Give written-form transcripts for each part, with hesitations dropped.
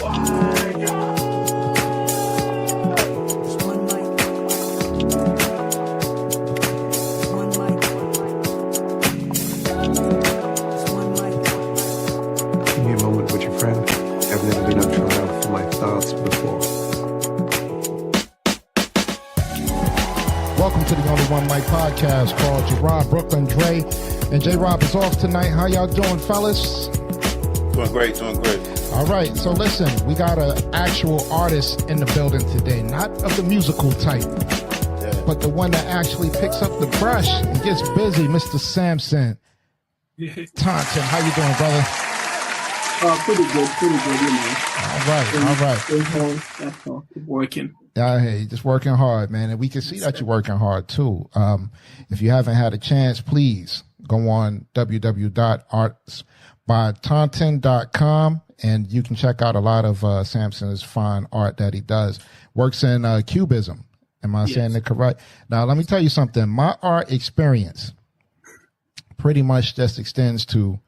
Welcome to the Only One Mic podcast called J-Rob, Brooklyn, Dre, and J-Rob is off tonight. How y'all doing, fellas? Doing great, doing great. All right, so listen, we got an actual artist in the building today, not of the musical type, but the one that actually picks up the brush and gets busy, Mr. Samson Tonton. How you doing, brother? Pretty good, you know. All right. That's all. Working. Hey, just working hard, man. And we can see that you're working hard too. If you haven't had a chance, please go on www.artsbytonton.com and you can check out a lot of Samson's fine art that he does. Works in cubism. Am I saying it correct? Now, let me tell you something. My art experience pretty much just extends to,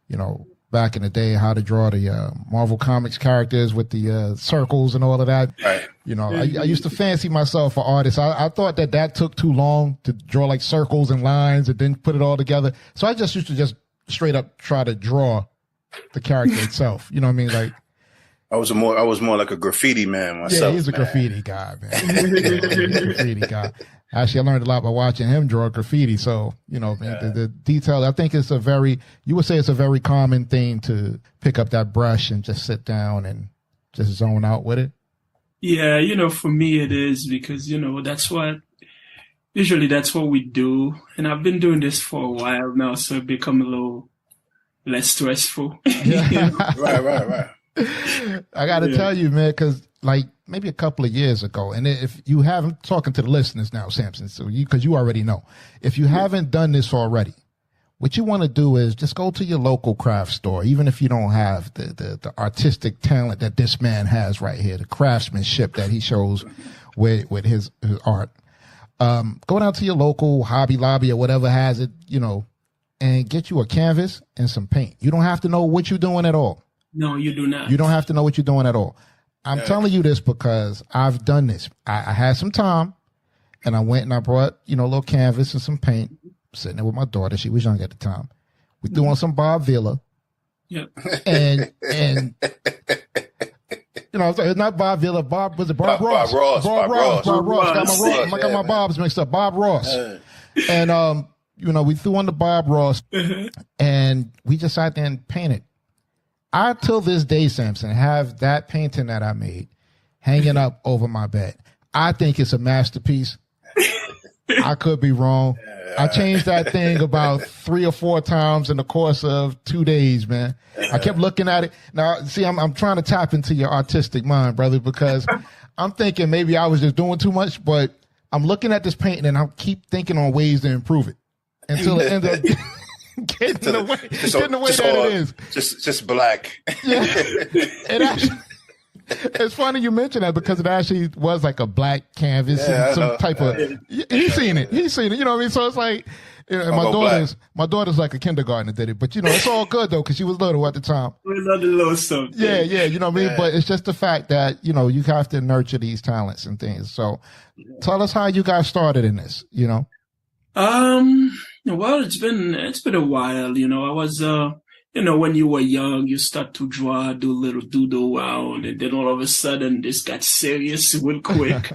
you know, back in the day, how to draw the Marvel Comics characters with the circles and all of that. Right. You know, I used to fancy myself an artist. I thought that took too long to draw like circles and lines and then put it all together. So I just used to just straight up try to draw the character itself. You know what I mean? Like I was more like a graffiti man myself. Yeah, he's a graffiti guy, man. He's a graffiti guy. Actually, I learned a lot by watching him draw graffiti. So, you know, man, the detail, I think you would say it's a very common thing to pick up that brush and just sit down and just zone out with it. Yeah, you know, for me it is because, you know, usually that's what we do. And I've been doing this for a while now, so it become a little less stressful. Yeah. Right. I got to tell you, man, because like maybe a couple of years ago, and if you haven't, talking to the listeners now, Samson, so because you already know, if you haven't done this already, what you want to do is just go to your local craft store, even if you don't have the artistic talent that this man has right here, the craftsmanship that he shows with his art. Go down to your local Hobby Lobby or whatever has it, you know, and get you a canvas and some paint. You don't have to know what you're doing at all. No, you do not. You don't have to know what you're doing at all. I'm telling you this because I've done this. I had some time and I went and I brought, you know, a little canvas and some paint, sitting there with my daughter. She was young at the time. We threw on some Bob Vila. Yeah. And you know, it's not Bob Vila. Was it Bob Ross? Bob Ross. I got my Bobs mixed up. Bob Ross. And, you know, we threw on the Bob Ross and we just sat there and painted. I, till this day, Samson, have that painting that I made hanging up over my bed. I think it's a masterpiece. I could be wrong. I changed that thing about 3 or 4 times in the course of 2 days, man. I kept looking at it. Now, see, I'm trying to tap into your artistic mind, brother, because I'm thinking maybe I was just doing too much, but I'm looking at this painting and I keep thinking on ways to improve it until it ends up getting the way that it is. Just black. Yeah. It's funny you mention that because it actually was like a black canvas and some type of. He's seen it. You know what I mean? So it's like, you know, my daughter's like a kindergartner did it, but you know it's all good though because she was little at the time. We love the little stuff. Yeah, you know what I mean. But it's just the fact that you know you have to nurture these talents and things. So tell us how you got started in this. You know. Well, it's been a while, you know. I was, you know, when you were young, you start to draw, do a little doodle around, and then all of a sudden this got serious real quick.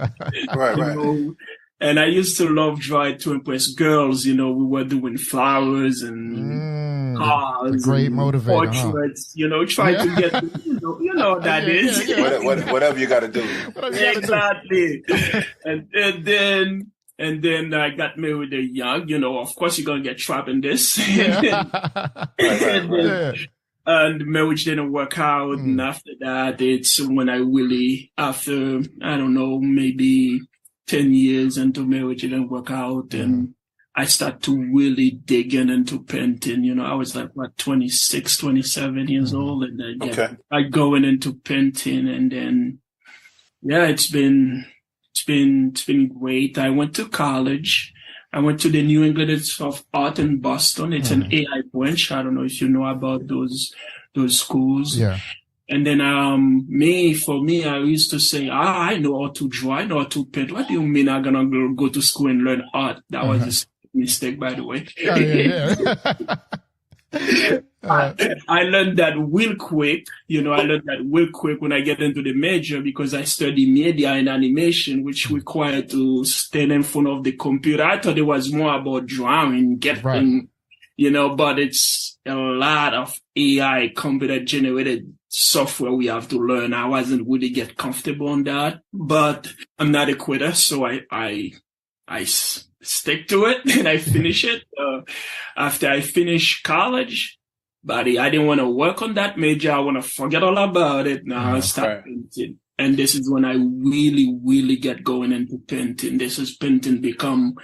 Right. Know? And I used to love drawing to impress girls, you know. We were doing flowers and cars, great motivator, portraits, you know, trying to get, you know what that is. Whatever you got to do. Exactly. And then I got married young, you know, of course you're going to get trapped in this. And marriage didn't work out. And after that, it's when I really, after, I don't know, maybe 10 years into marriage, it didn't work out. And I started to really dig into painting. You know, I was like, 26, 27 years old. And then I going into painting. And then, it's been great. I went to college. I went to the New England Institute of Art in Boston. It's an AI branch. I don't know if you know about those schools. Yeah. And then, for me, I used to say, I know how to draw. I know how to paint. What do you mean I'm going to go to school and learn art? That was a mistake, by the way. Oh, yeah. I learned that real quick. I learned that real quick when I get into the major, because I study media and animation, which required to stand in front of the computer. I thought it was more about drawing, but it's a lot of AI, computer generated software we have to learn. I wasn't really get comfortable on that, but I'm not a quitter. So I stick to it and I finish it. After I finish college, but I didn't want to work on that major. I want to forget all about it. Now I start painting. And this is when I really, really get going into painting. This is painting become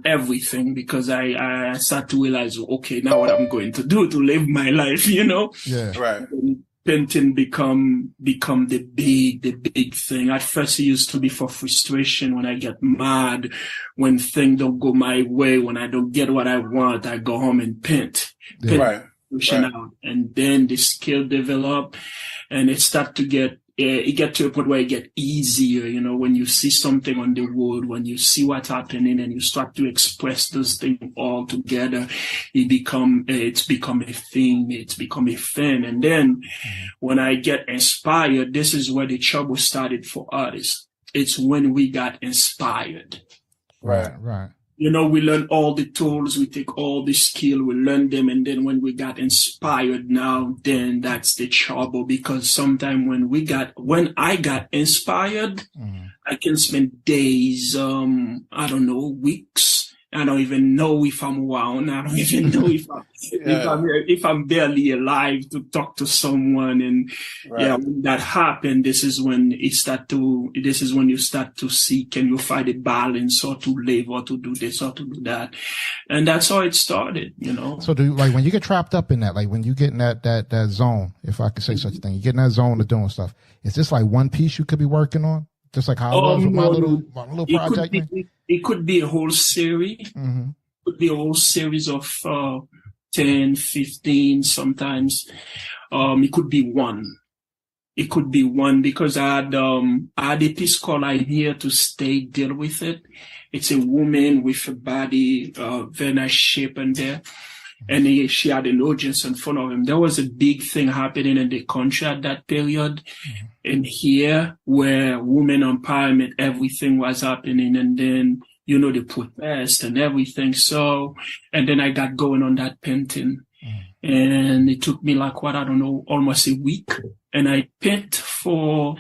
everything, because I start to realize, okay, now what I'm going to do to live my life, Yeah. Right. And painting become the big thing. At first it used to be for frustration, when I get mad, when things don't go my way, when I don't get what I want, I go home and paint. Right. Out. And then the skill develop, and it start to get to a point where it get easier, when you see something on the road, when you see what's happening and you start to express those things all together, it's become a thing, it's become a fan. And then when I get inspired, this is where the trouble started for artists. It's when we got inspired. Right. We learn all the tools, we take all the skill, we learn them, and then when we got inspired now, then that's the trouble, because sometimes when I got inspired, I can spend days, weeks. I don't even know if I'm around. I don't even know if I'm barely alive to talk to someone. And when that happened, this is when you start to see, can you find a balance, or to live, or to do this, or to do that. And that's how it started, So when you get trapped up in that, like when you get in that zone, if I could say such a thing, you get in that zone of doing stuff, is this like one piece you could be working on? Just like how I was with my little project? It could be a whole series. Mm-hmm. It could be a whole series of 10, 15 sometimes. It could be one. It could be one, because I had a piece called I'm Here to Stay, Deal With It. It's a woman with a body, very nice shape in there. And she had an audience in front of him. There was a big thing happening in the country at that period. And here, where women empowerment, everything was happening. And then, the protest and everything. So, and then I got going on that painting. And it took me almost a week. And I paint for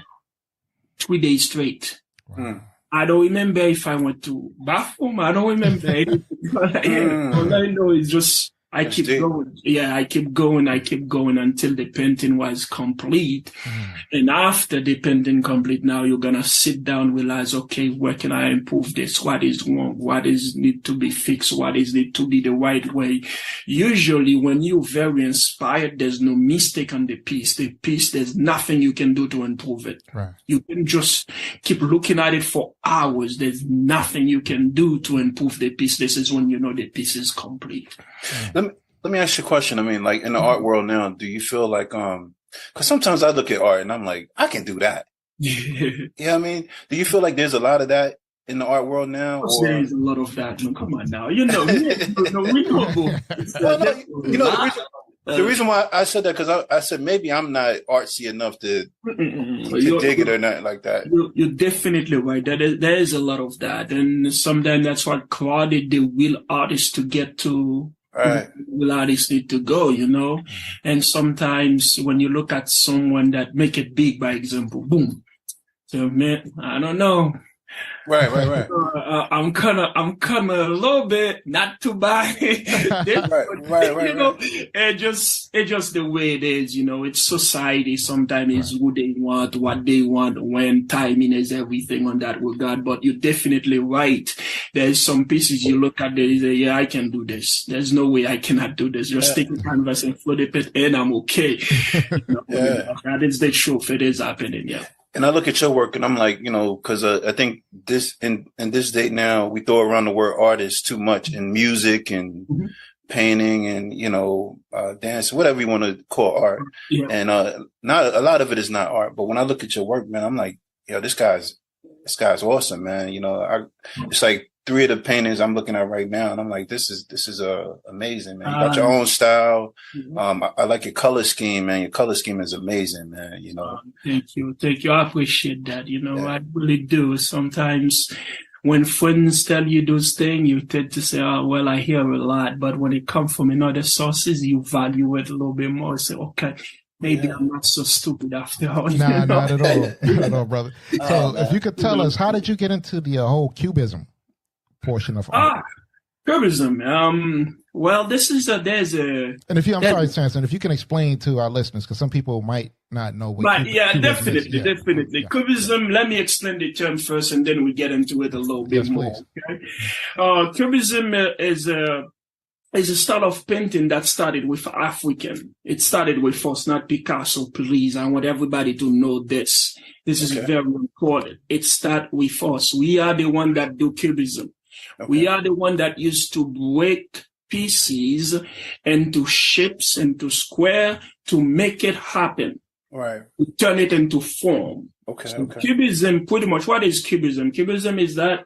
3 days straight. I don't remember if I went to bathroom. I don't remember anything. All I know is just, I keep going. Yeah, I keep going until the painting was complete. And after the painting complete, now you're going to sit down, realize, okay, where can I improve this? What is wrong? What is need to be fixed? What is need to be the right way? Usually when you're very inspired, there's no mistake on the piece. The piece, there's nothing you can do to improve it. Right. You can just keep looking at it for hours. There's nothing you can do to improve the piece. This is when the piece is complete. Let me ask you a question. I mean, like in the art world now, do you feel like, cause sometimes I look at art and I'm like, I can do that. I mean, do you feel like there's a lot of that in the art world now? There is a lot of that. No, come on now. We know. The reason why I said that, because I said maybe I'm not artsy enough to dig it or nothing like that. You're definitely right. There is a lot of that. And sometimes that's what crowded the real artists to get to. Right. Real artists need to go, And sometimes when you look at someone that make it big, by example, boom. So, man, I don't know. Right. I'm kind of a little bit not too bad. Right. It's just the way it is, It's society. Sometimes it's who they want, what they want, when timing is everything on that regard. But you're definitely right. There's some pieces you look at, they say, yeah, I can do this. There's no way I cannot do this. Just take a canvas and float it, and I'm okay. That is the truth. It is happening. Yeah. And I look at your work and I'm like, because I think this in this day now, we throw around the word artist too much in music and painting and, you know, dance, whatever you want to call art. Yeah. And not a lot of it is not art. But when I look at your work, man, I'm like, yo, this guy's awesome, man. You know, it's like 3 of the paintings I'm looking at right now, and I'm like, this is amazing, man. You got your own style. I like your color scheme, man. Your color scheme is amazing, man. You know. Thank you. I appreciate that. You know, I really do. Sometimes when friends tell you those things, you tend to say, oh, well, I hear a lot. But when it comes from another sources, you value it a little bit more. Say, okay, maybe I'm not so stupid after all. Nah, not at all. Not at all, brother. So if you could tell us, how did you get into the whole cubism portion of art? Cubism. Well, there's a. And I'm sorry, Samson, if you can explain to our listeners, because some people might not know what. Definitely. Yeah. Cubism. Let me explain the term first, and then we get into it a little bit more. Okay? Cubism is a style of painting that started with African. It started with us, not Picasso, please. I want everybody to know this. This is very important. It started with us. We are the one that do Cubism. Okay. We are the one that used to break pieces into shapes, into square, to make it happen. Right. To turn it into form. Okay. Cubism, pretty much, what is Cubism? Cubism is that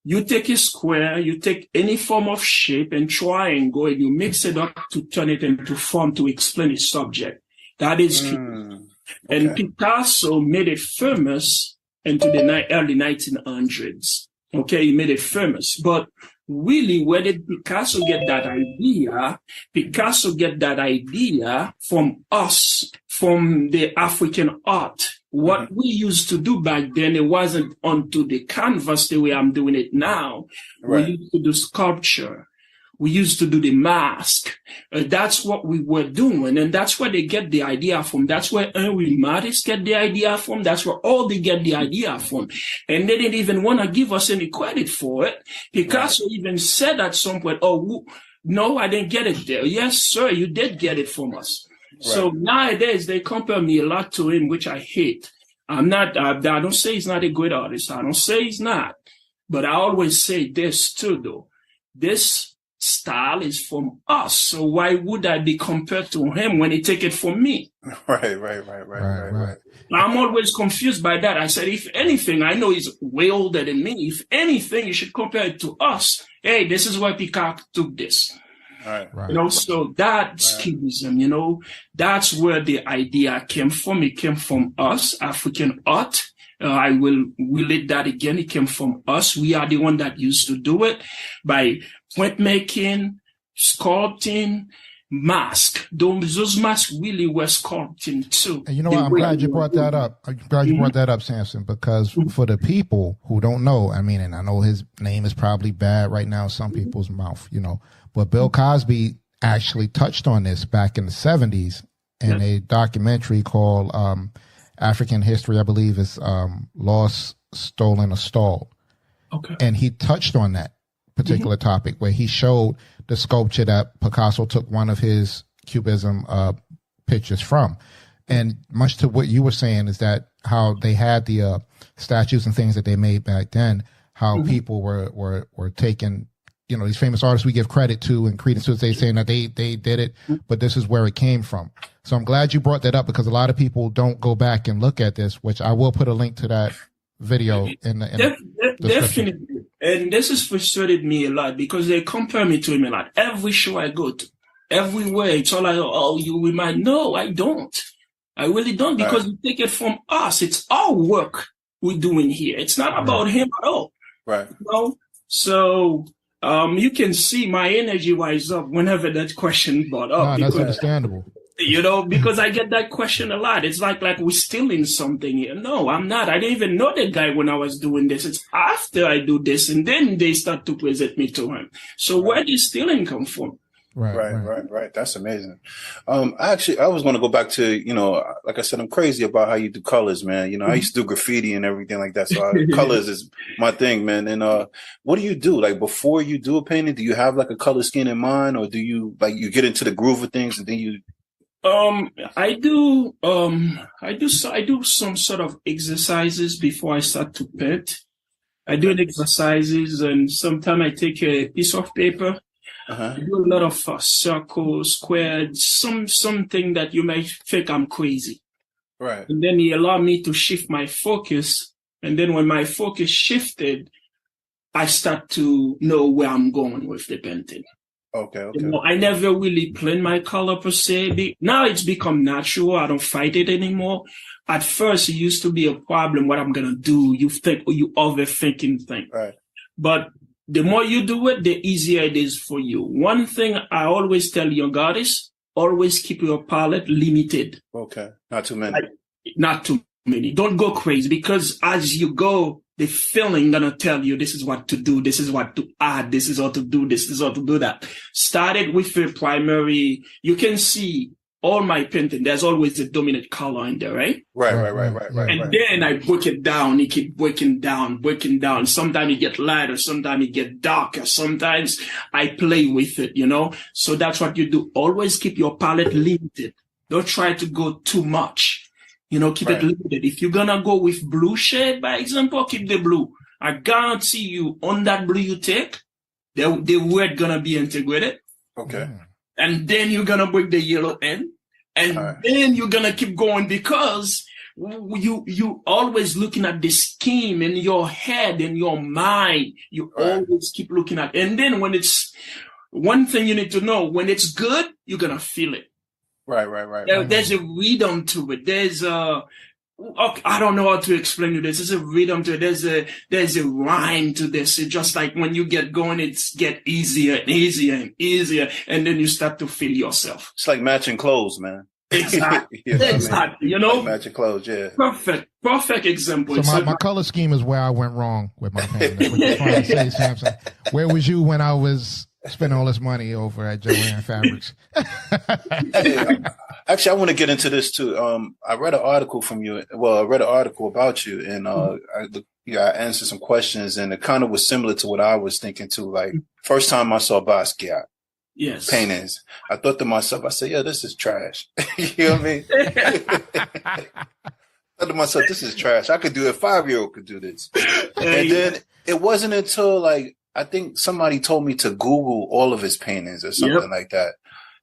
you take a square, you take any form of shape and triangle, and you mix it up to turn it into form to explain a subject. That is Cubism. And Picasso made it famous into the early 1900s. Okay, he made it famous. But really, where did Picasso get that idea? Picasso get that idea from us, from the African art. What we used to do back then, it wasn't onto the canvas the way I'm doing it now. Right. We used to do sculpture. We used to do the mask. That's what we were doing. And that's where they get the idea from. That's where Henry Matisse get the idea from. That's where all they get the idea from. And they didn't even want to give us any credit for it. Picasso even said at some point, oh, no, I didn't get it there. Yes, sir, you did get it from us. Right. So nowadays they compare me a lot to him, which I hate. I don't say he's not a great artist. I don't say he's not. But I always say this too, though. This style is from us. So why would I be compared to him when he take it from me? Right. I'm always confused by that. I said, if anything, I know he's way older than me. If anything, you should compare it to us. Hey, this is where Picasso took this. Right. You know, so that's Cubism, you know, that's where the idea came from. It came from us, African art. I will relate that again. It came from us. We are the one that used to do it by printmaking, sculpting, mask. Those masks really were sculpting too. And you know what? I'm glad you brought that up. I'm glad you brought that up, Samson, because for the people who don't know, I mean, and I know his name is probably bad right now in some people's mouth, you know, but Bill Cosby actually touched on this back in the 70s in a documentary called African History, I believe is Lost, Stolen, or Stalled. Okay. And he touched on that particular topic where he showed the sculpture that Picasso took one of his Cubism pictures from. And much to what you were saying is that how they had the statues and things that they made back then, how people were taking, you know, these famous artists we give credit to and credence to, they saying that they did it, but this is where it came from. So I'm glad you brought that up because a lot of people don't go back and look at this, which I will put a link to that video in the definitely. And this has frustrated me a lot because they compare me to him a lot. Every show I go to, everywhere, it's all like, oh, you remind. No, I don't. I really don't because you take it from us. It's our work we're doing here. It's not about him at all. Right. You know? So you can see my energy rise up whenever that question brought up. That's understandable. You know, because I get that question a lot. It's like we're stealing something here. No, I'm not. I didn't even know the guy when I was doing this. It's after I do this, and then they start to present me to him. So where did stealing come from? Right. That's amazing. I was going to go back to, you know, like I said, I'm crazy about how you do colors, man. You know, I used to do graffiti and everything like that. So colors is my thing, man. And what do you do? Like before you do a painting, do you have like a color scheme in mind, or do you like you get into the groove of things and then you? I do some sort of exercises before I start to paint. I do exercises, and sometimes I take a piece of paper. I do a lot of circles, squares, something that you may think I'm crazy. Right. And then he allowed me to shift my focus. And then when my focus shifted, I start to know where I'm going with the painting. Okay. You know, I never really planned my color per se. Now it's become natural. I don't fight it anymore. At first, it used to be a problem. What I'm gonna do? You think, or you overthinking things. Right. But the more you do it, the easier it is for you. One thing I always tell young artists: always keep your palette limited. Okay. Not too many. Not too many. Don't go crazy, because as you go, the feeling gonna tell you this is what to do, this is what to add, this is how to do this is how to do that. Started with the primary. You can see all my painting, there's always a dominant color in there, right? Right. And then I break it down. You keep breaking down. Sometimes it get lighter, sometimes it get darker, sometimes I play with it, you know? So that's what you do. Always keep your palette limited. Don't try to go too much. You know, keep it limited. If you're gonna go with blue shade, by example, keep the blue. I guarantee you, on that blue you take, the word gonna be integrated. Okay. And then you're gonna break the yellow in, and then you're gonna keep going, because you always looking at the scheme in your head, in your mind. You always keep looking at, and then when it's one thing you need to know, when it's good, you're gonna feel it. Right. There's a rhythm to it. There's I don't know how to explain you this. There's a rhythm to it. There's a rhyme to this. It's just like when you get going, it's get easier and easier and easier, and then you start to feel yourself. It's like matching clothes, man. Exactly. You know exactly. I mean? You know, like matching clothes. Yeah. Perfect example. So my color scheme is where I went wrong with my painting. What you're trying to say, Samson? Where was you when I was spending all this money over at Joanne Fabrics? Actually, I want to get into this too. I read an article from you. Well, I read an article about you, and I answered some questions, and it kind of was similar to what I was thinking too. Like, first time I saw Basquiat paintings, I thought to myself, I said, "Yeah, this is trash." You know what I mean? I thought to myself, "This is trash. I could do it. 5-year-old could do this." And then it wasn't until like I think somebody told me to Google all of his paintings or something like that,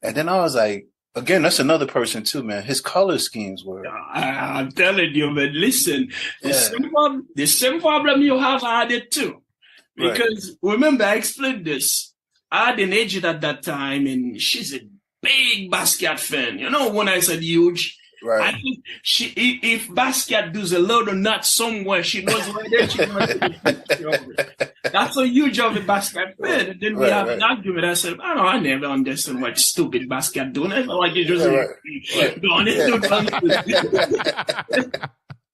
and then I was like, again, that's another person too, man. His color schemes were. I'm telling you, man. Listen, the same problem you have, I had it too. Because remember, I explained this. I had an agent at that time, and she's a big Basquiat fan. You know, when I said huge, I think if Basquiat does a load of nuts somewhere, she knows where there she knows. That's a huge of a Basquiat fan. And then we have an argument. I said, I never understand what stupid Basquiat doing. I feel like you just going into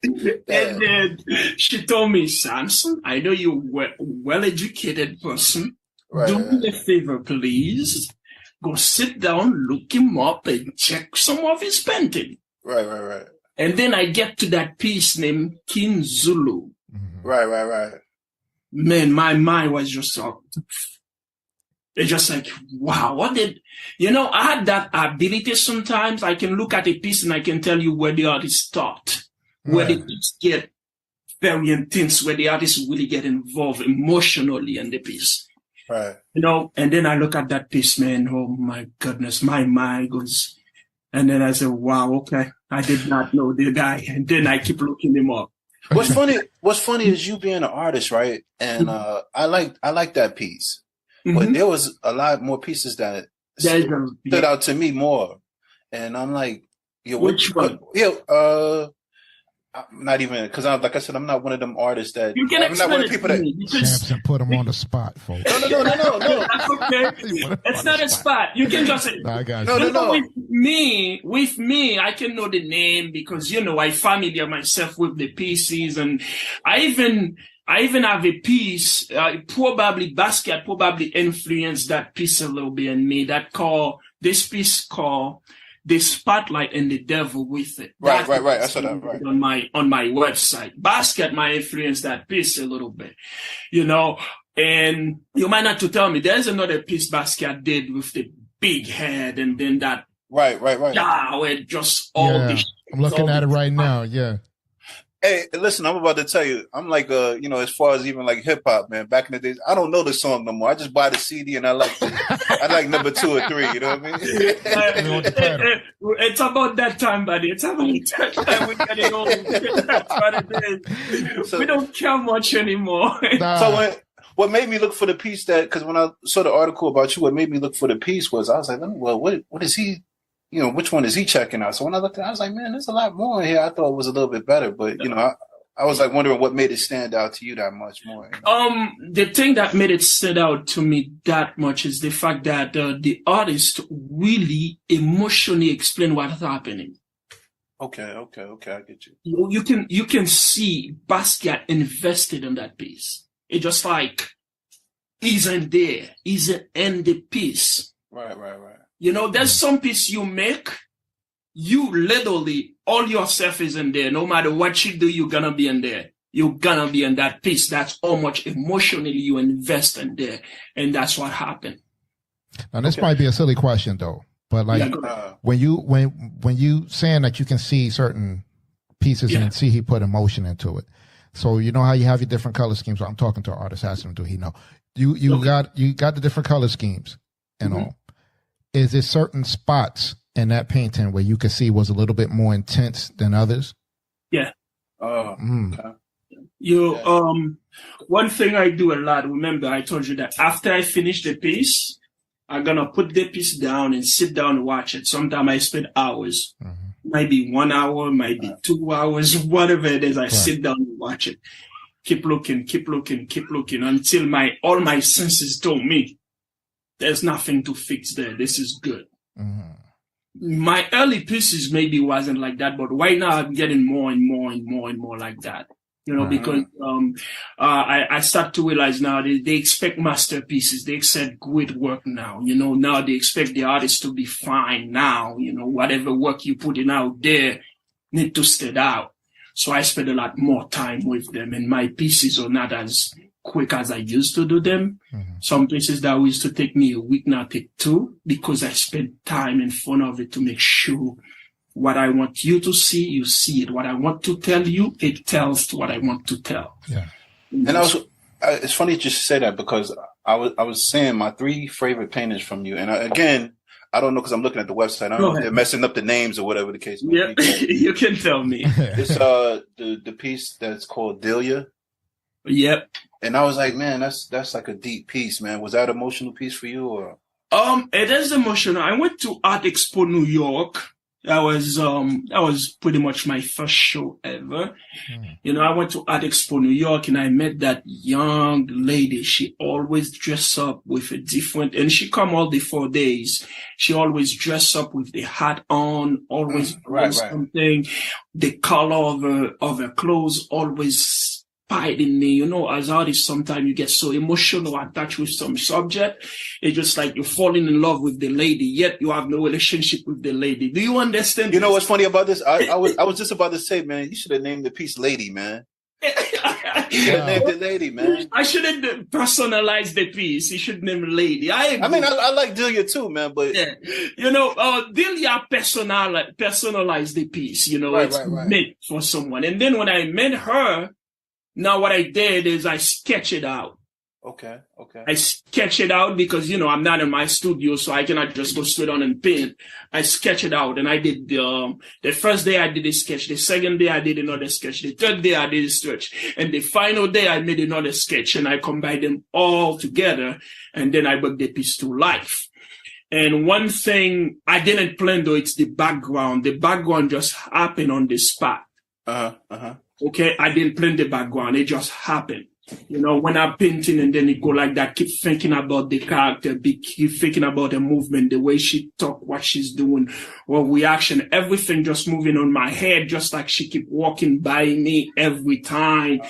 And then she told me, Samson, I know you're a well-educated person. Do me a favor, please. Go sit down, look him up, and check some of his painting. Right. And then I get to that piece named King Zulu. Right. Man, my mind was just it's just like, wow, I had that ability sometimes. I can look at a piece and I can tell you where the artist start, where the piece get very intense, where the artist really get involved emotionally in the piece. Right. You know, and then I look at that piece, man, oh my goodness, my mind goes, and then I said, wow, okay, I did not know the guy. And then I keep looking him up. What's funny is you being an artist, right? And I like that piece. But there was a lot more pieces that stood out to me more. And I'm like, which one? Not even, because like I said, I'm not one of them artists that you can I'm not one of the people that Samson put him on the spot, folks. No. That's okay. It's not a spot. You can just say, no, I got you. No. With me, I can know the name because I familiar myself with the pieces, and I even have a piece. Probably Basquiat probably influenced that piece a little bit in me. This piece called The Spotlight and the Devil with It. Right. I saw that on my website. Basquiat might influence that piece a little bit, and you might not to tell me there's another piece Basquiat did with the big head and then that. Right. Yeah, where just all the. I'm looking at it right now. Yeah. Hey, listen, I'm about to tell you, I'm like, as far as even like hip hop, man, back in the days, I don't know the song no more. I just buy the CD and I like it. I like number 2 or 3. You know what I mean? It's about that time, buddy. It's about that time we're getting old. That's what it is. We don't care much anymore. So what made me look for the piece because when I saw the article about you, what made me look for the piece was I was like, well, what is he? You know, which one is he checking out? So when I looked at it, I was like, man, there's a lot more in here. I thought it was a little bit better, but you know, I was like wondering what made it stand out to you that much more. You know? The thing that made it stand out to me that much is the fact that the artist really emotionally explained what's happening. Okay, I get you. You can see Basquiat invested in that piece. It's just like he's in there, he's in the piece. Right. You know, there's some piece you make, you literally, all yourself is in there. No matter what you do, you're going to be in there. You're going to be in that piece. That's how much emotionally you invest in there. And that's what happened. Now, this might be a silly question, though. But like when you saying that you can see certain pieces and see he put emotion into it. So you know how you have your different color schemes. I'm talking to an artist, asking him, do he know? You got the different color schemes and all. Is there certain spots in that painting where you could see was a little bit more intense than others? Yeah. Okay. One thing I do a lot, remember I told you that after I finish the piece, I'm going to put the piece down and sit down and watch it. Sometimes I spend hours, maybe 1 hour, maybe 2 hours, whatever it is. I sit down and watch it. Keep looking until all my senses told me there's nothing to fix there. This is good. My early pieces maybe wasn't like that, but right now I'm getting more and more like that. You know, because I start to realize now they expect masterpieces. They expect great work now. You know, now they expect the artist to be fine now. You know, whatever work you put in out there need to stand out. So I spend a lot more time with them, and my pieces are not as quick as I used to do them. Some pieces that used to take me a week now take 2 because I spend time in front of it to make sure what I want you to see, you see it. What I want to tell you, it tells what I want to tell. Yeah. And it's funny that you say that because I was saying my 3 favorite paintings from you. And again, I don't know because I'm looking at the website. I don't know if they're messing up the names or whatever the case may be. You can tell me. It's the piece that's called Delia. Yep. And I was like, man, that's like a deep piece, man. Was that an emotional piece for you or? It is emotional. I went to Art Expo New York. That was pretty much my first show ever. You know, I went to Art Expo New York and I met that young lady. She always dress up with a different, and she come all the 4 days. She always dress up with the hat on, always something. The color of her clothes always in me. You know, as artists, sometimes you get so emotional attached with some subject. It's just like you're falling in love with the lady, yet you have no relationship with the lady. Do you understand? You know what's funny about this? I was just about to say, man, you should have named the piece Lady, man. You should have named it Lady, man. I shouldn't personalize the piece. You should name it Lady. I mean, I like Delia too, man, but you know, Delia personalized the piece. You know, it's meant for someone. And then when I met her, now what I did is I sketch it out. Okay. I sketch it out because, you know, I'm not in my studio, so I cannot just go straight on and paint. I sketch it out, and I did the first day I did a sketch. The second day I did another sketch. The third day I did a sketch. And the final day I made another sketch, and I combined them all together, and then I brought the piece to life. And one thing I didn't plan, though, it's the background. The background just happened on the spot. Okay, I didn't plan the background. It just happened. You know, when I'm painting and then it go like that, keep thinking about the character, keep thinking about the movement, the way she talk, what she's doing, or reaction, everything just moving on my head, just like she keep walking by me every time.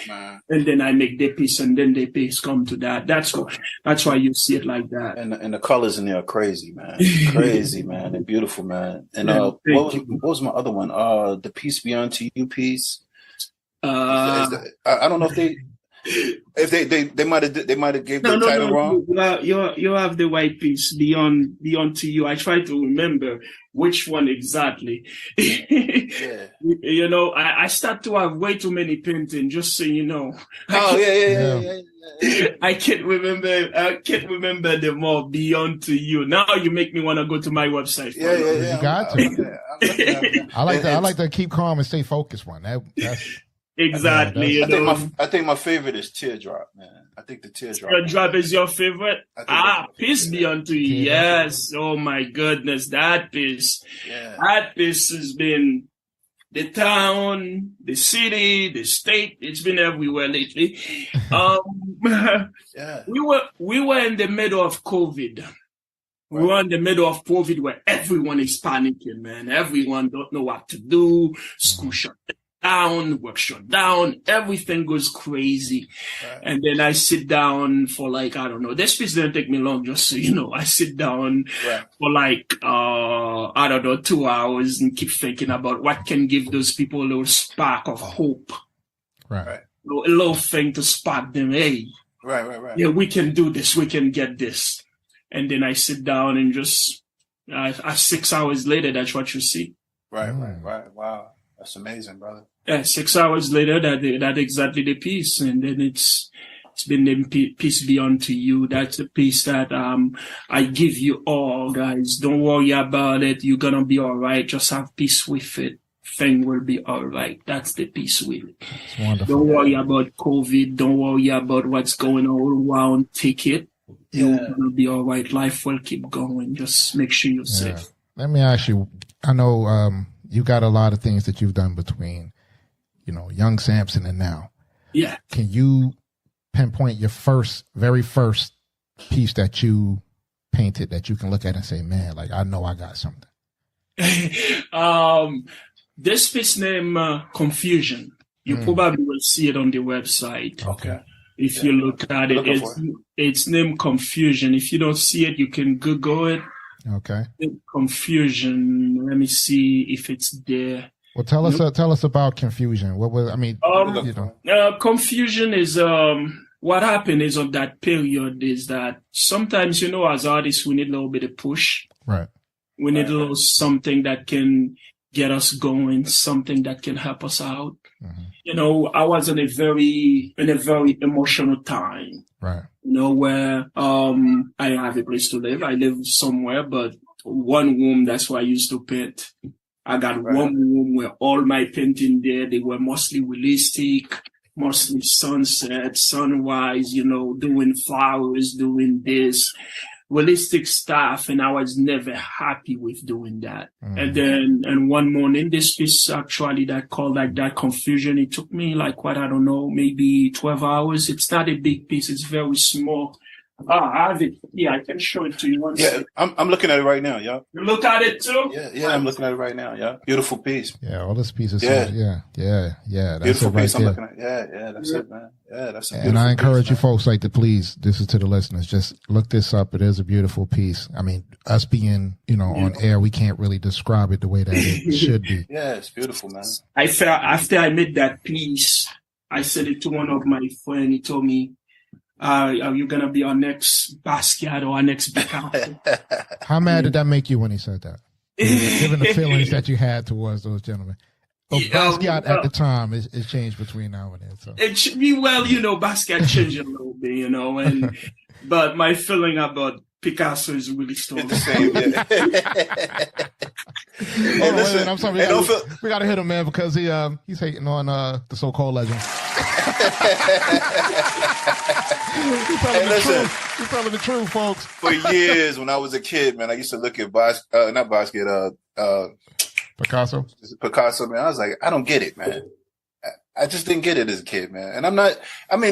And then I make the piece, and then the piece come to that. That's why you see it like that. And the colors in there are crazy, man. Crazy, man. They're beautiful, man. And what was my other one? The Piece Beyond to You piece. I don't know if they. If they might have gave the title wrong. You have the right piece, Beyond to You. I try to remember which one exactly. Yeah. You know, I start to have way too many paintings, just so you know. Yeah. I can't remember them all. Beyond to You. Now you make me want to go to my website. Yeah. You got to. I like to keep calm and stay focused. That's exactly. I think my favorite is Teardrop, man. I think the Teardrop. Teardrop is your favorite? Peace be unto you. Yes. Oh my goodness, that piece. Yeah. That piece has been the town, the city, the state. It's been everywhere lately. Yeah. We were in the middle of COVID. We were in the middle of COVID where everyone is panicking, man. Everyone don't know what to do. School shut down, work shut down, everything goes crazy. Right. And then I sit down for like, I don't know, this piece didn't take me long, just so you know. I sit down for like, I don't know, 2 hours and keep thinking about what can give those people a little spark of hope. Right. A little thing to spark them. Hey, right. Yeah, we can do this. We can get this. And then I sit down and just, 6 hours later, that's what you see. Right. Wow. That's amazing, brother. Yeah, 6 hours later, that exactly the piece, and then it's been the Peace Be Unto You. That's the piece that I give you all, guys. Don't worry about it. You're gonna be all right. Just have peace with it. Thing will be all right. That's the peace with it. It's wonderful. Don't worry about COVID. Don't worry about what's going on around. Take it. You're gonna be all right. Life will keep going. Just make sure you're safe. Let me ask you. I know you got a lot of things that you've done between, young Samson and now. Yeah. Can you pinpoint your very first piece that you painted that you can look at and say, man, like, I know I got something? This piece named Confusion. You probably will see it on the website. Okay. If you look at it, it's named Confusion. If you don't see it, you can Google it. Okay. Confusion. Let me see if it's there. Well, tell us about Confusion. What was? I mean, Confusion is what happened is on that period is that sometimes as artists we need a little bit of push. Right. We need a little something that can get us going, something that can help us out. Mm-hmm. I was in a very emotional time. Right. Where I have a place to live. I live somewhere, but one room, that's where I used to paint. I got one room where all my painting there, they were mostly realistic, mostly sunset, sunrise, doing flowers, doing this realistic stuff. And I was never happy with doing that. Mm. And one morning, this piece actually that called like that Confusion, it took me like, maybe 12 hours. It's not a big piece. It's very small. I have it. Yeah, I can show it to you. I'm looking at it right now, y'all. You look at it too? Yeah, I'm looking at it right now, yeah. Beautiful piece. Yeah, all this piece is yeah. That's beautiful right piece. there. I'm looking at. Yeah, that's it, man. Yeah, that's a beautiful And I encourage piece, you folks to please, this is to the listeners, just look this up. It is a beautiful piece. I mean, us being, on air, we can't really describe it the way that it should be. Yeah, it's beautiful, man. I felt after I made that piece, I said it to one of my friends. He told me, are you going to be our next Basquiat or our next Picasso? How mad did that make you when he said that? Given the feelings that you had towards those gentlemen. But Basquiat at the time is changed between now and then. So. Basquiat changed a little bit, but my feeling about Picasso is really strong. It's the same, I'm sorry. We got to hit him, man, because he's hating on the so-called legend. He's telling the truth, folks. For years, when I was a kid, man, I used to look at Picasso, man. I was like, I don't get it, man. I just didn't get it as a kid, man. And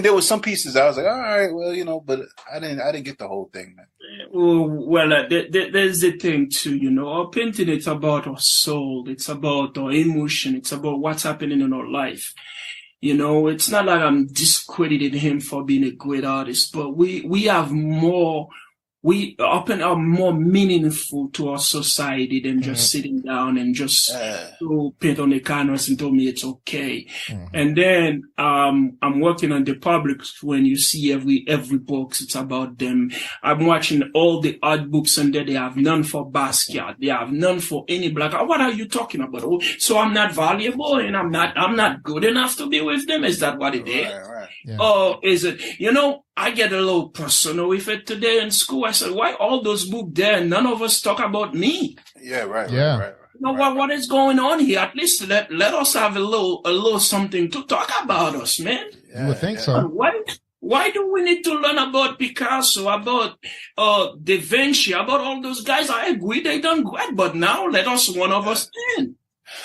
there was some pieces I was like, all right, well, but I didn't get the whole thing, man. Well, there's the thing too, our painting, it's about our soul. It's about our emotion. It's about what's happening in our life. It's not like I'm discrediting him for being a great artist, but we have more we often are more meaningful to our society than just sitting down and just to paint on the canvas and tell me it's okay. And then I'm working on the public when you see every book, it's about them. I'm watching all the art books and there they have none for Basquiat. They have none for any black. What are you talking about? Oh, so I'm not valuable and I'm not good enough to be with them? Is that what it is? Right. Yeah. Or is it, I get a little personal with it today in school. I said, why all those books there? None of us talk about me. Yeah, right. Yeah. Right. What is going on here? At least let us have a little something to talk about us, man. Yeah, you would think so. Why do we need to learn about Picasso, about Da Vinci, about all those guys? I agree they done great, but now let us one of us in.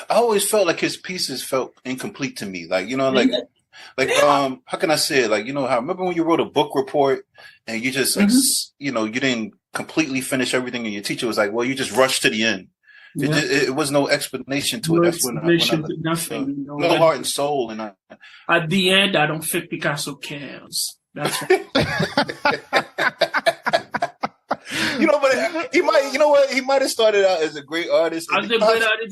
I always felt like his pieces felt incomplete to me. Like, how can I say it? Like, how, remember when you wrote a book report and you just, you didn't completely finish everything and your teacher was like, well, you just rushed to the end. Yeah. It was no explanation to it. That's when nothing. No heart and soul. And at the end, I don't think Picasso cares. That's right. But he might have started out as a great artist.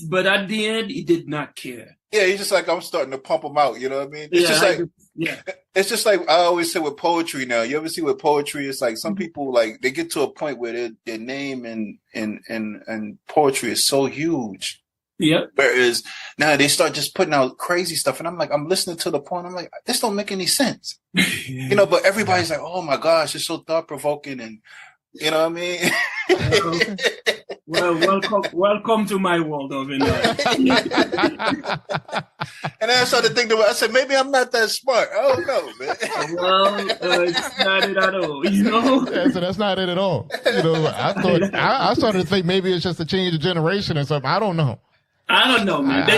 But at the end, he did not care. Yeah, he's just like, I'm starting to pump him out. You know what I mean? It's just like I always say with poetry now. You ever see with poetry, it's like some people like they get to a point where their name and poetry is so huge. Yeah. Whereas now they start just putting out crazy stuff, and I'm listening to the point. I'm like, this don't make any sense. But everybody's like, oh my gosh, it's so thought provoking, and you know what I mean? Well, welcome to my world of it. And then I started thinking about, I said, maybe I'm not that smart. I don't know, man. Well, it's not it at all, Yeah, so that's not it at all. I started to think maybe it's just a change of generation or something. I don't know. Man.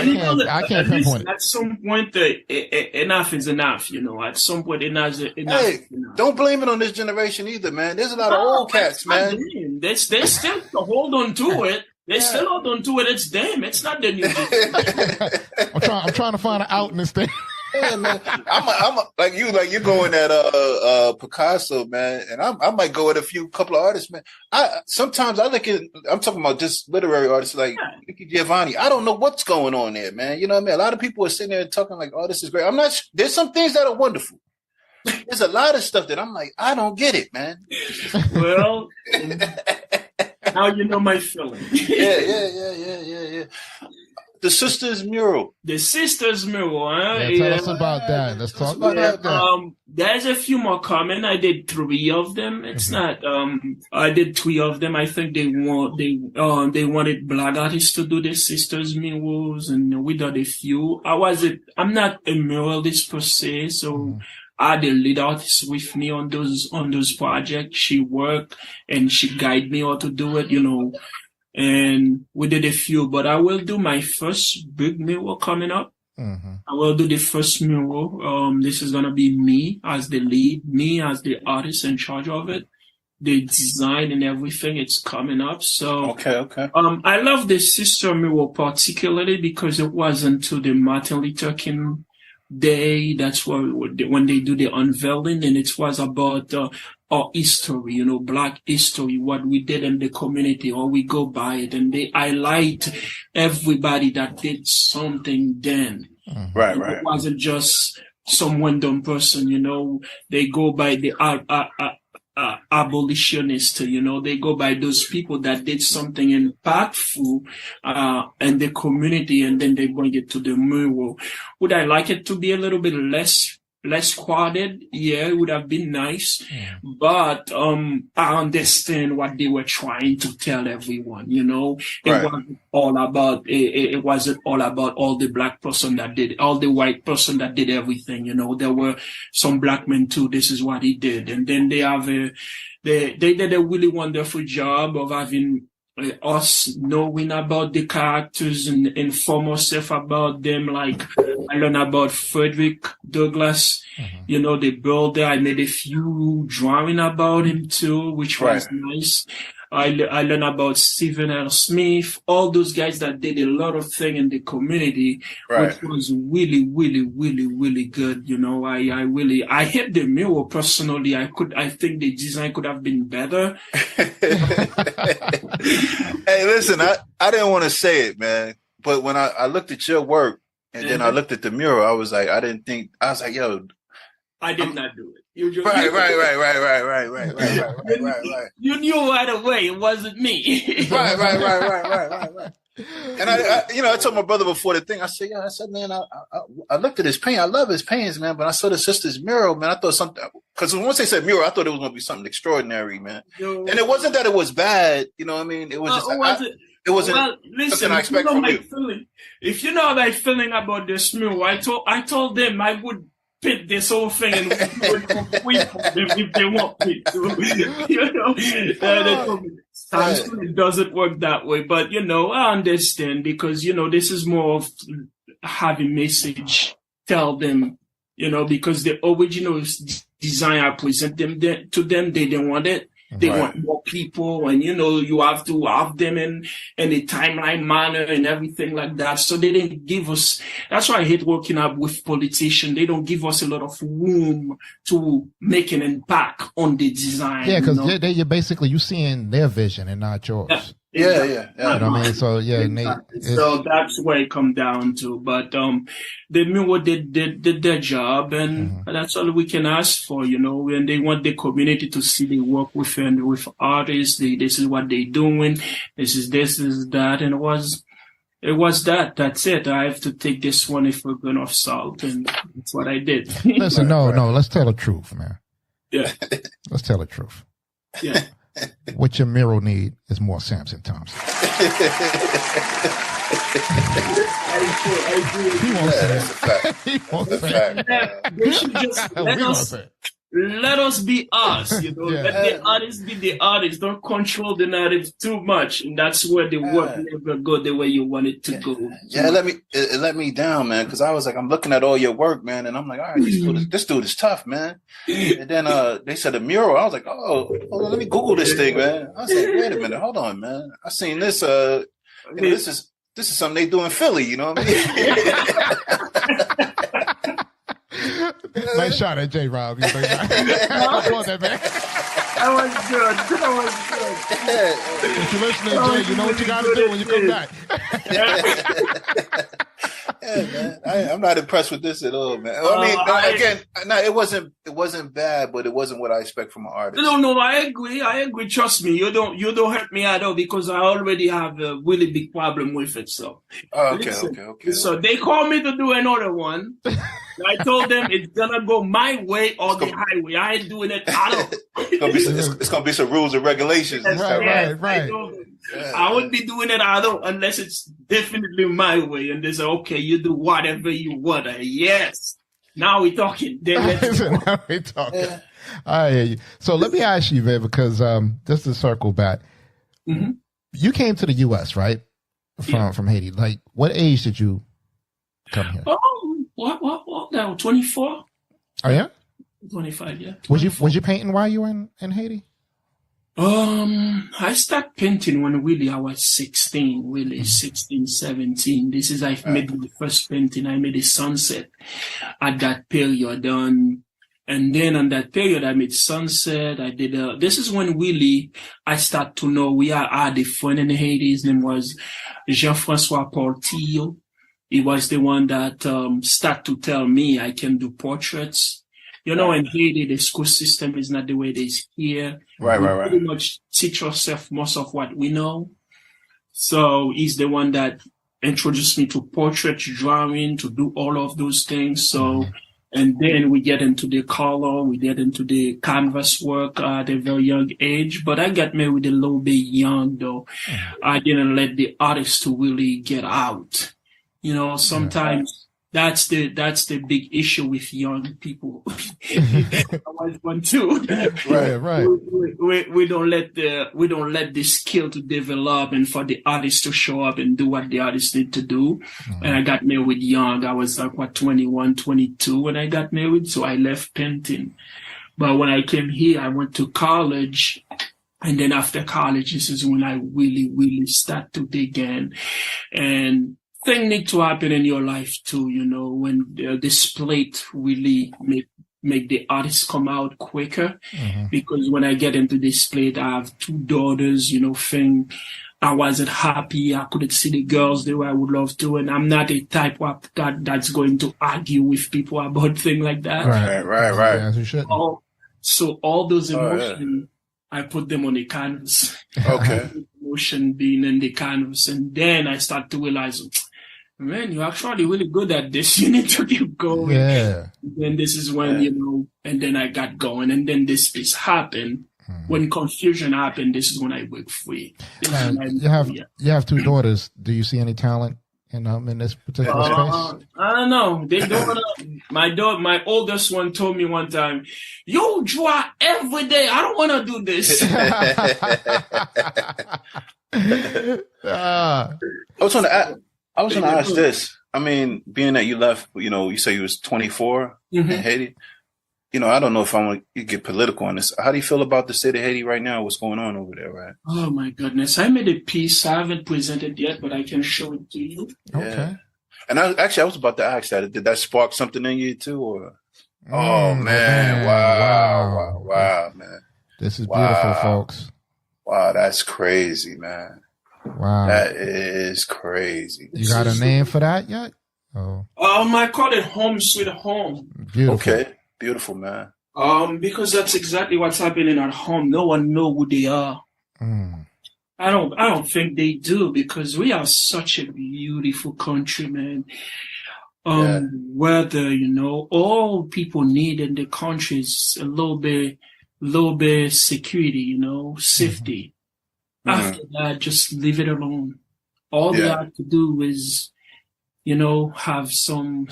I can't pinpoint it. At some point, enough is enough. At some point, enough is enough. Don't blame it on this generation either, man. There's a lot of old cats, man. They still hold on to it. They still hold on to it. It's them. It's not the new generation. I'm trying to find an out in this thing. Yeah, man. I'm like you're going at Picasso, man, and I might go at couple of artists, man. Sometimes I look at, I'm talking about just literary artists like Ricky Giovanni. I don't know what's going on there, man. You know what I mean? A lot of people are sitting there talking like, "Oh, this is great." I'm not. There's some things that are wonderful. There's a lot of stuff that I'm like, I don't get it, man. Well, now you know my feeling. Yeah. The Sisters Mural. The Sisters Mural, huh? Yeah, tell us about that. Let's talk about that. There's a few more coming. I did 3 of them. It's not. I did 3 of them. I think they wanted black artists to do the Sisters Murals, and we did a few. I'm not a muralist per se, so. I had a lead artist with me on those projects. She worked and she guided me how to do it, and we did a few, but I will do my first big mural coming up. I will do the first mural. This is going to be me as the lead, me as the artist in charge of it. The design and everything, it's coming up. So, okay. I love the Sister Mural particularly because it wasn't to the Martin Luther King Day. That's when they do the unveiling, and it was about our history, Black history, what we did in the community, or we go by it, and they highlight everybody that did something then. Right. It wasn't just some random person, they go by the abolitionists, they go by those people that did something impactful in the community, and then they bring it to the mural. Would I like it to be a little bit less crowded? Yeah, it would have been nice. But I understand what they were trying to tell everyone, It wasn't all about all the black person that did, all the white person that did everything, There were some black men too. This is what he did. And then they did a really wonderful job of having us knowing about the characters and inform ourselves about them. Like I learned about Frederick Douglass, the builder. I made a few drawing about him too, which was nice. I learned about Stephen L. Smith, all those guys that did a lot of things in the community, which was really, really, really, really good. You know, I hate the mural personally. I think the design could have been better. Hey, listen, I didn't want to say it, man, but when I looked at your work and then I looked at the mural, I was like, yo, I did not do it. You just, right. You knew right away it wasn't me. Right. And I told my brother before the thing, I said, man, I looked at his paint. I love his paintings, man, but I saw the sister's mural, man. I thought something, because once they said mural, I thought it was going to be something extraordinary, man. And it wasn't that it was bad, you know what I mean? It was just, it wasn't something I expect from you. If you know my feeling about this mural, I told them I would fit this whole thing and wait for them if they want me to. You know, it doesn't work that way. But, you know, I understand because, you know, this is more of having message, tell them, you know, because the original design I present them to them, they didn't want it. They want more people, and you know you have to have them in a timeline manner and everything like that. So they didn't give us. That's why I hate working up with politicians. They don't give us a lot of room to make an impact on the design. Yeah, because you're basically you seeing their vision and not yours. Yeah. You know what I mean? So yeah, so that's where it come down to. But the Mural did their job, and that's all we can ask for, you know. And they want the community to see they work with artists. This is what they doing. This is that, and it was that. That's it. I have to take this one if we're going off salt, and that's what I did. Listen, no. Let's tell the truth, man. Yeah. Let's tell the truth. Yeah. What your mural need is more Samson Thompson. I agree. He won't say it. He won't say it. They should just let us be us, you know. Let the artists be the artists. Don't control the narrative too much, and that's where the work never go the way you want it to go. Yeah, it let me down, man. Because I was like, I'm looking at all your work, man, and I'm like, all right, this dude is tough, man. And then they said a mural. I was like, hold on, let me Google this thing, man. I was like, wait a minute, hold on, man. I seen this. This is something they do in Philly. You know what I mean? Nice shot at J. Rob. I want that, man. That was good. If you're listening, Jay, you know what you got to do when you come back. Yeah, man. I'm not impressed with this at all, man. It wasn't bad, but it wasn't what I expect from an artist. No, I agree. Trust me, you don't hurt me at all because I already have a really big problem with it. So, okay. So they called me to do another one. I told them it's gonna go my way or the highway. I ain't doing it at all. It's gonna be some rules and regulations. Right. I wouldn't be doing it at all unless it's definitely my way. And they say, okay, you do whatever you want. Yes. Now we're talking. Now we're talking. Yeah. I hear you. So let me ask you, man, because just to circle back, you came to the U.S., right? From Haiti. Like, what age did you come here? What now? 24? Oh, yeah? 25, yeah. 24. Was you painting while you were in Haiti? I started painting when I was 16, 16, 17. This is, I made the first painting. I made a sunset at that period. And then on that period, I made sunset. I did, this is when I start to know I had a friend in Haiti. His name was Jean-Francois Portillo. He was the one that, started to tell me I can do portraits. You know, in Haiti, the school system is not the way it is here. Right. Pretty much teach ourselves most of what we know. So he's the one that introduced me to portrait drawing, to do all of those things. So, and then we get into the color, we get into the canvas work at a very young age. But I got married a little bit young, though. I didn't let the artist to really get out. You know, sometimes that's the big issue with young people. I was one too. Right. We don't let the skill to develop and for the artist to show up and do what the artist need to do. And I got married young. I was like 21, 22 when I got married. So I left painting. But when I came here, I went to college. And then after college, this is when I really start to dig in. And things need to happen in your life too, when the split really make the artists come out quicker. Because when I get into this split, I have 2 daughters, I wasn't happy. I couldn't see the girls the way I would love to. And I'm not a type that's going to argue with people about things like that. Right. As you should. So all those emotions, I put them on the canvas. Okay. Emotion being in the canvas. And then I start to realize, man, you're actually really good at this. You need to keep going. Yeah. And this is when, and then I got going. And then this piece happened. When confusion happened, this is when I break free. You have 2 daughters. Do you see any talent in this particular space? I don't know. They don't. My oldest one told me one time, "You draw every day. I don't want to do this." I was going to ask this. I mean, being that you left, you say you was 24 in Haiti. I don't know if I want to get political on this. How do you feel about the state of Haiti right now? What's going on over there, right? Oh, my goodness. I made a piece. I haven't presented yet, but I can show it to you. Okay. Yeah. And I was about to ask that. Did that spark something in you too? Or oh, man. Wow, man. This is beautiful, folks. Wow, that's crazy, man. Wow. That is crazy. You got a name for that yet? Oh. I call it Home Sweet Home. Beautiful. Okay. Beautiful, man. Because that's exactly what's happening at home. No one know who they are. I don't think they do, because we are such a beautiful country, man. Whether, all people need in the country is a little bit security, safety. After that, just leave it alone. All they have to do is, have some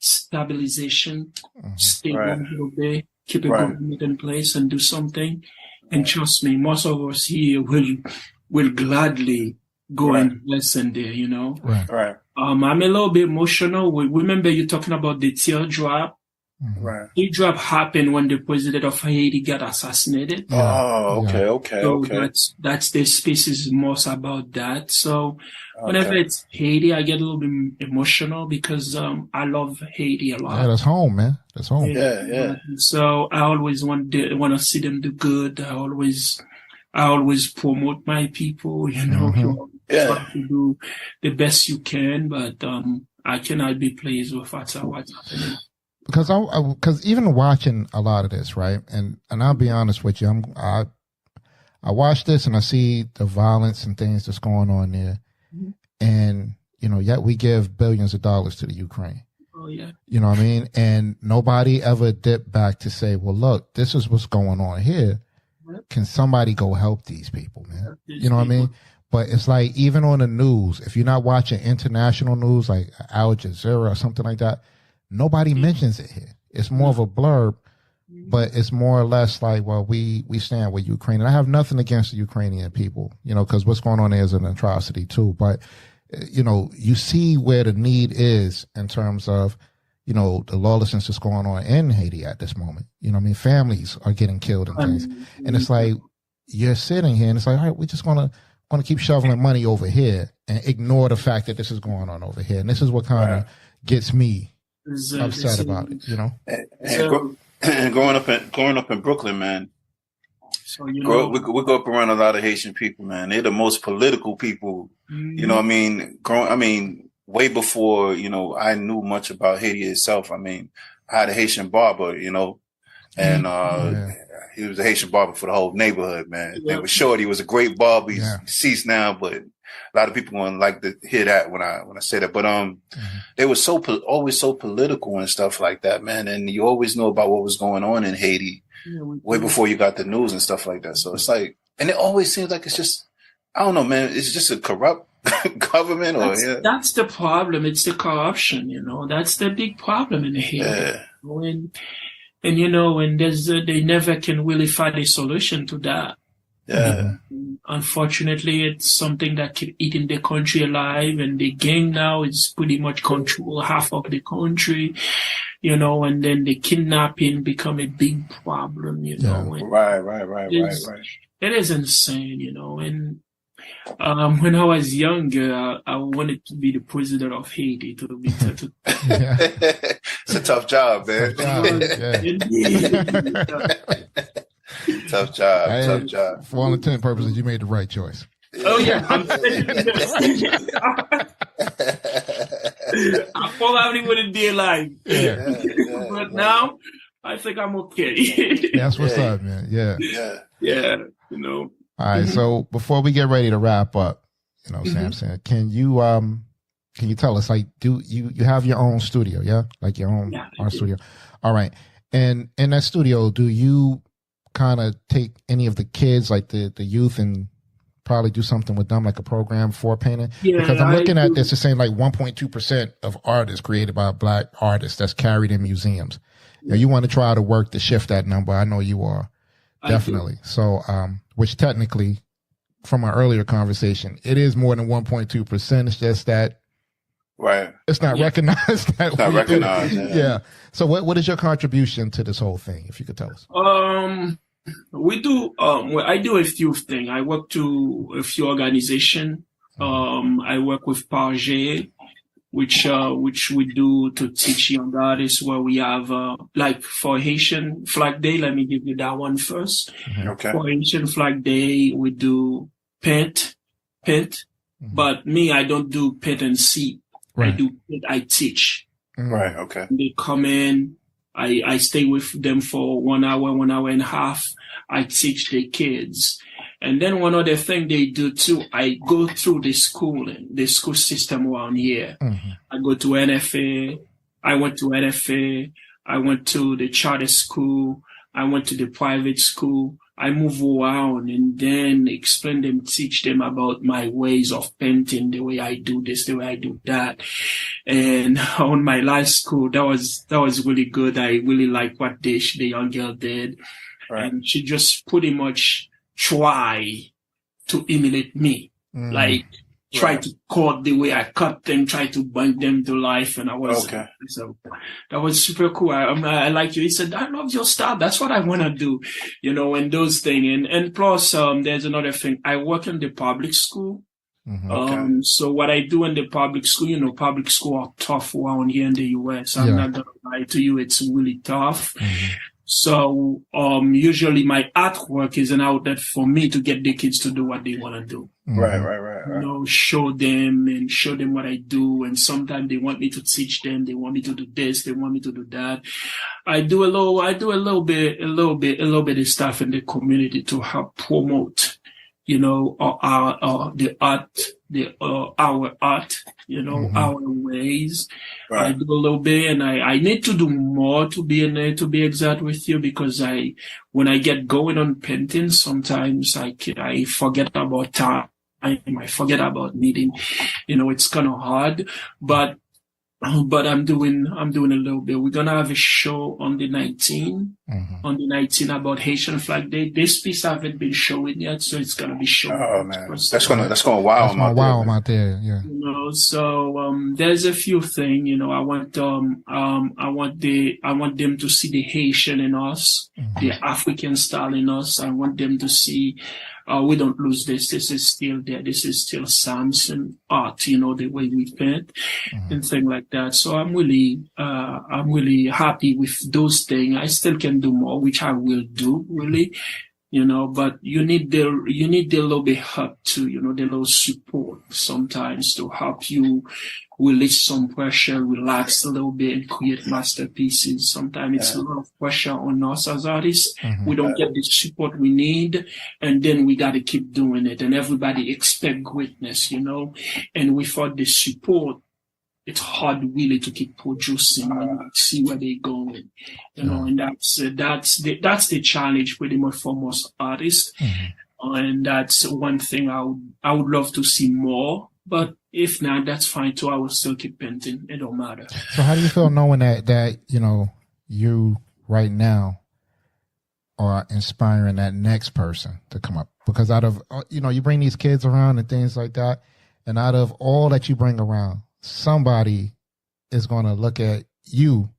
stabilization, stable a little bit, keep a government in place and do something. And trust me, most of us here will gladly go and listen there, Right. I'm a little bit emotional. Remember you talking about the teardrop? Right. Teardrop happened when the president of Haiti got assassinated. Oh, okay. So that's the species most about that. So whenever it's Haiti, I get a little bit emotional because I love Haiti a lot. Yeah, that's home, man. That's home. Yeah. So I always want to see them do good. I always promote my people. Try to do the best you can, but I cannot be pleased with what's happening. Because even watching a lot of this, right, and I'll be honest with you, I watch this and I see the violence and things that's going on there, and yet we give billions of dollars to the Ukraine. Oh yeah. You know what I mean? And nobody ever dipped back to say, well, look, this is what's going on here. Can somebody go help these people, man? You know what I mean? But it's like, even on the news, if you're not watching international news like Al Jazeera or something like that, nobody mentions it here. It's more of a blurb, but it's more or less like, well, we stand with Ukraine. And I have nothing against the Ukrainian people, because what's going on there is an atrocity too. But, you see where the need is in terms of, the lawlessness that's going on in Haiti at this moment. Families are getting killed and things. And it's like, you're sitting here and it's like, all right, we're just going to keep shoveling money over here and ignore the fact that this is going on over here. And this is what kind of gets me upset about it, And growing up in Brooklyn, man. So we go up around a lot of Haitian people, man. They're the most political people. Way before I knew much about Haiti itself. I had a Haitian barber, and he was a Haitian barber for the whole neighborhood, man. His name was Shorty. He was a great barber. He's deceased now, but a lot of people wouldn't like to hear that when I say that. But they were always so political and stuff like that, man. And you always know about what was going on in Haiti way before you got the news and stuff like that. So it's like, and it always seems like it's just, I don't know, man. It's just a corrupt government, that's the problem. It's the corruption. That's the big problem in Haiti. And they never can really find a solution to that. Unfortunately, it's something that keep eating the country alive, and the gang now is pretty much control half of the country, and then the kidnapping become a big problem, Right. it is insane, you know. And when I was younger, I wanted to be the president of Haiti. It's a tough job, man. Tough job. For all intent and purposes, you made the right choice. Oh yeah, I probably wouldn't be alive. But now I think I'm okay. That's what's up, man. Yeah, you know. All right, so before we get ready to wrap up, you know, Samson, can you tell us, like, do you have your own studio, yeah? Like your own art studio? All right. And in that studio, do you kind of take any of the kids, like the youth, and probably do something with them, like a program for painting? Yeah, because I'm looking at this, it's saying like 1.2% of art is created by Black artists that's carried in museums. Now, you want to try to work to shift that number. I know you are. Definitely. So, which technically, from our earlier conversation, it is more than 1.2%. It's just that, right? It's not recognized. It's not recognized. Yeah. So, what is your contribution to this whole thing? If you could tell us. We do. I do a few things. I work to a few organizations. I work with Parge, which we do to teach young artists, where we have, like for Haitian Flag Day, let me give you that one first. Okay. For Haitian Flag Day, we do paint, but me, I don't do paint and see. Right. I do paint, I teach. Right. Okay. They come in, I stay with them for 1 hour, 1.5 hours. I teach the kids. And then one other thing they do too, I go through the school system around here. I go to NFA. I went to NFA. I went to the charter school. I went to the private school. I move around and then explain them, teach them about my ways of painting, the way I do this, the way I do that. And on my last school, that was really good. I really like what the young girl did. Right. And she just pretty much try to emulate me, like try to cut the way I cut them, try to bring them to life. And I was, so that was super cool. I like you. He said, I love your style. That's what I want to do, you know, and those things. And plus, there's another thing. I work in the public school. So what I do in the public school, you know, public school are tough around here in the US. I'm not going to lie to you. It's really tough. So, usually my artwork is an outlet for me to get the kids to do what they want to do. Right. You know, show them what I do. And sometimes they want me to teach them. They want me to do this. They want me to do that. I do a little bit of stuff in the community to help promote, you know, our art, you know, our ways. Right. I do a little bit, and I need to do more to be exact with you, because when I get going on painting, sometimes I forget about time. I forget about needing, you know, it's kind of hard, but I'm doing a little bit. We're gonna have a show on the 19th, about Haitian Flag Day. This piece I haven't been showing yet, so it's gonna be shown. Oh man, that's gonna wow them out there. Yeah. You know, so there's a few things. You know, I want them to see the Haitian in us, the African style in us. I want them to see. We don't lose this. This is still there. This is still Samson art, you know, the way we paint and things like that. So I'm really happy with those things. I still can do more, which I will do, really, you know, but you need the little bit help too, you know, the little support sometimes to help you release some pressure, relax a little bit, and create masterpieces. Sometimes it's a lot of pressure on us as artists. We don't get the support we need, and then we got to keep doing it. And everybody expect greatness, you know. And without the support, it's hard really to keep producing and see where they're going, you know. And that's the challenge pretty much for most artists. And that's one thing I would love to see more. But if not, that's fine too. I will still keep painting. It don't matter. So how do you feel knowing that, you know, you right now are inspiring that next person to come up? Because out of, you know, you bring these kids around and things like that, and out of all that you bring around, somebody is going to look at you,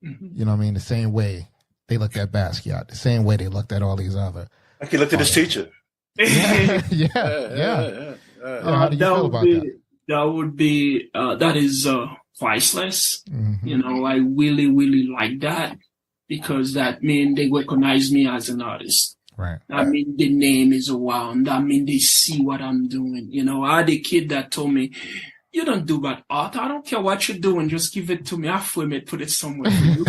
you know what I mean, the same way they looked at Basquiat, the same way they looked at all these other. Like he looked at his teacher. Yeah. How do you feel about that? That is priceless. Mm-hmm. I really, really like that because that means they recognize me as an artist. Right. That means the name is around. That means they see what I'm doing. I had a kid that told me, "You don't do bad art. I don't care what you're doing. Just give it to me. I'll frame it, put it somewhere for you."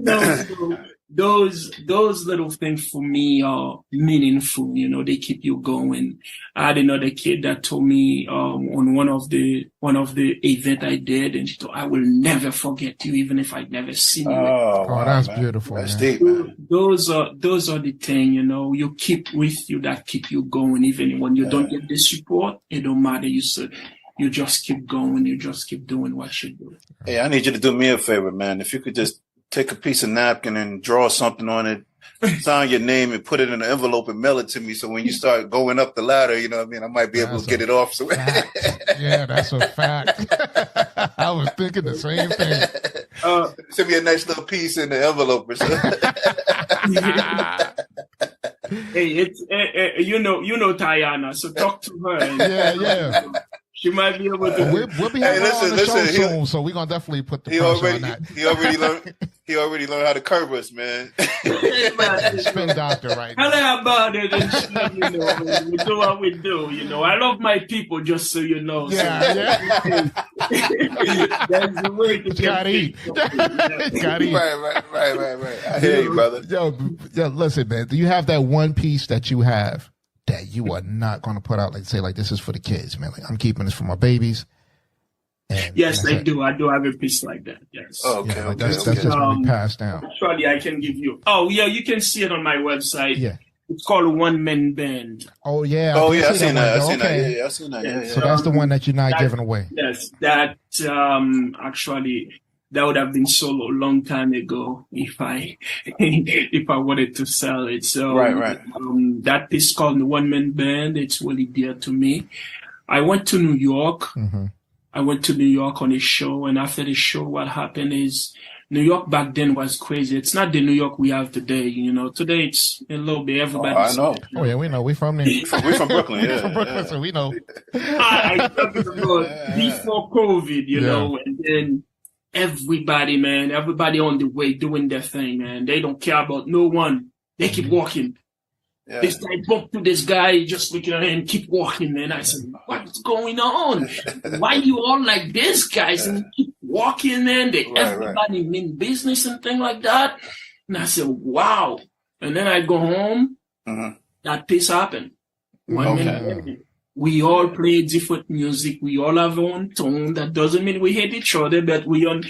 So those little things for me are meaningful. They keep you going. I had another kid that told me on one of the event I did, and she told, "I will never forget you, even if I'd never seen you." Oh, that's beautiful. That's deep, man. Those are the things, you keep with you that keep you going, even when you don't get the support. It don't matter. You just keep going. You just keep doing what you do. Hey, I need you to do me a favor, man. If you could just take a piece of napkin and draw something on it, sign your name and put it in an envelope and mail it to me. So when you start going up the ladder, I might be able to get it off. So yeah, that's a fact. I was thinking the same thing. Send me a nice little piece in the envelope or something. Hey, it's Tayana, so talk to her. Yeah. She might be able to. We'll be having her on the show soon, so we're gonna definitely put the pressure on that. He already learned how to curb us, man. Spin doctor right now. Tell her about it, and we do what we do. I love my people, just so you know. Yeah. That's the way to gotta eat. Gotta eat. Right. I hear you, brother. Yo, listen, man. Do you have that one piece that you have that you are not going to put out, like this is for the kids, man? Like, I'm keeping this for my babies. Yes, I do. I do have a piece like that. Yes. Oh, okay. Yeah, that's just going to be passed down. Actually, I can give you. Oh, yeah, you can see it on my website. Yeah. It's called One Man Band. Oh, yeah. I've seen that. Yeah, I've seen that. Yeah. So that's the one that you're not giving away. Yes, that actually that would have been sold a long time ago if I wanted to sell it. So right. That piece called the One Man Band. It's really dear to me. I went to New York. Mm-hmm. I went to New York on a show, and after the show, what happened is New York back then was crazy. It's not the New York we have today. Today it's a little bit everybody. I know. Oh yeah, we know. We from there. We're from Brooklyn. Yeah, from Brooklyn, so we know. I talking about before COVID, know, and then everybody on the way doing their thing, man. They don't care about no one. They keep walking. Yeah. This guy bumped to this guy, just looking at him and keep walking, man. I said, what's going on? Why you all like this, guys? And keep walking, man. Everybody mean business and things like that. And I said, wow. And then I go home. Mm-hmm. That piece happened. We all play different music. We all have our own tone. That doesn't mean we hate each other, but we on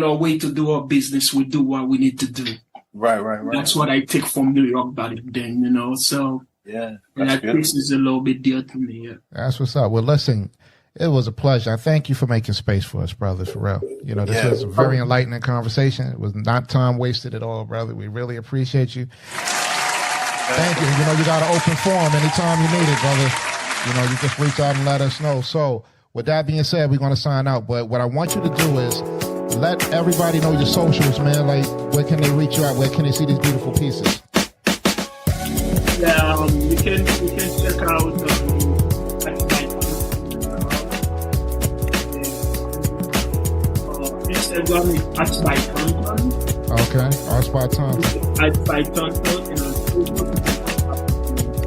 our way to do our business. We do what we need to do. Right. That's what I take from New York back then, So that piece is a little bit dear to me. Yeah. That's what's up. Well, listen, it was a pleasure. I thank you for making space for us, brothers, for real. This was a very enlightening conversation. It was not time wasted at all, brother. We really appreciate you. Thank you. You got an open forum anytime you need it, brother. You just reach out and let us know. So with that being said, we're going to sign out. But what I want you to do is let everybody know your socials, man. Like, where can they reach you at? Where can they see these beautiful pieces? Yeah, you can check out Instagram is @Tonton. Okay, @Tonton. @Tonton and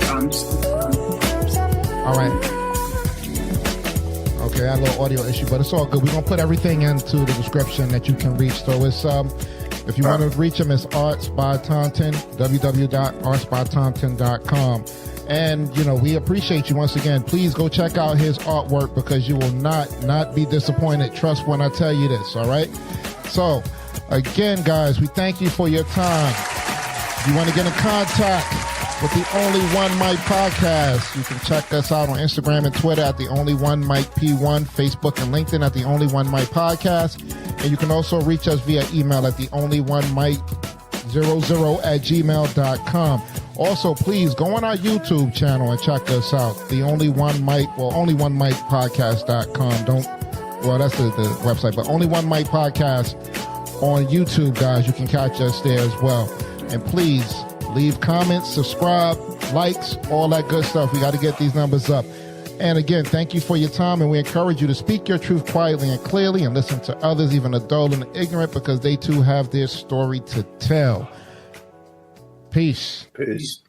on Facebook. All right. Okay, I had a little audio issue, but it's all good. We're going to put everything into the description that you can reach. So it's, if you want to reach him, it's Arts by Tonton, www.artsbytonton.com. And, we appreciate you once again. Please go check out his artwork because you will not be disappointed. Trust when I tell you this, all right? So, again, guys, we thank you for your time. If you want to get in contact with the Only One Mic Podcast, you can check us out on Instagram and Twitter at the Only One Mic P1, Facebook and LinkedIn at the Only One Mic Podcast, and you can also reach us via email at the Only One Mic 00@gmail.com. Also, please go on our YouTube channel and check us out. The Only One Mic, Only One Mic Podcast.com. That's the website, but Only One Mic Podcast on YouTube, guys. You can catch us there as well. And please leave comments, subscribe, likes, all that good stuff. We got to get these numbers up. And again, thank you for your time, and we encourage you to speak your truth quietly and clearly and listen to others, even adult and ignorant, because they too have their story to tell. Peace. Peace.